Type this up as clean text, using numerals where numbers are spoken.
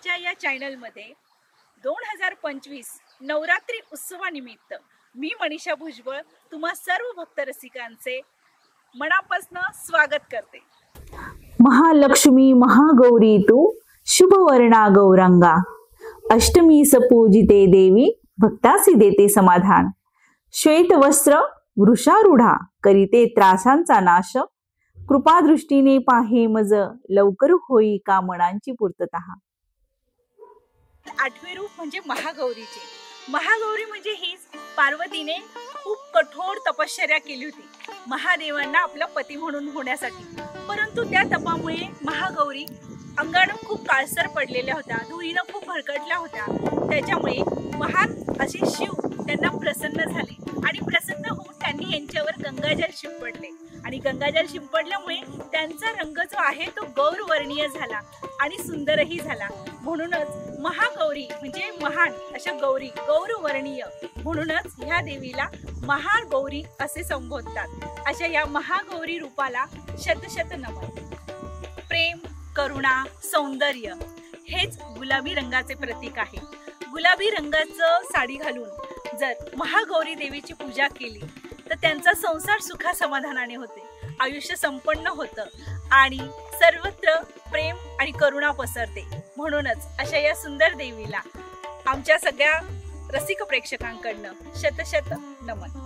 माझ्या या चॅनलमध्ये 2025 नवरात्री उत्सवानिमित्त मी मनीषा भुजबळ तुम्हा सर्व भक्त रसिकांचे मनापासून स्वागत करते। महालक्ष्मी महागौरी तू शुभवर्णा गौरांगा, अष्टमीस पूजिते देवी भक्तासी देते समाधान। श्वेत वस्त्र वृषारूढा करीते त्रासांचा नाश, कृपादृष्टीने पाहे मज लवकर होई कामनांची पूर्तता। आठवे रूप म्हणजे महागौरीचे। महागौरी म्हणजे हीच पार्वतीने खूप कठोर तपश्चर्या केली होती महादेवांना आपला पती म्हणून होण्यासाठी, परंतु त्या तपामुळे महागौरी अंगानं खूप काळसर पडलेल्या होत्या, धुळीनं खूप भरकटल्या होत्या। त्याच्यामुळे महान असे शिव त्यांना प्रसन्न झाले आणि प्रसन्न होऊन त्यांनी यांच्यावर गंगाजल शिंपडले आणि गंगाजल शिंपडल्यामुळे त्यांचा रंग जो आहे तो गौरवर्णीय झाला आणि सुंदरही झाला। म्हणूनच महागौरी म्हणजे महान अशा गौरी गौरवर्णीय, म्हणूनच ह्या देवीला महागौरी असे संबोधतात। अशा या महागौरी रूपाला शतशत नमन। प्रेम, करुणा, सौंदर्य हेच गुलाबी रंगाचे प्रतीक आहे। गुलाबी रंगाचं साडी घालून जर महागौरी देवीची पूजा केली तर त्यांचा संसार सुखा समाधानाने होते, आयुष्य संपन्न होतं आणि सर्वत्र प्रेम आणि करुणा पसरते। म्हणूनच अशा या सुंदर देवीला आमच्या सगळ्या रसिक प्रेक्षकांकडनं शतशत नमन।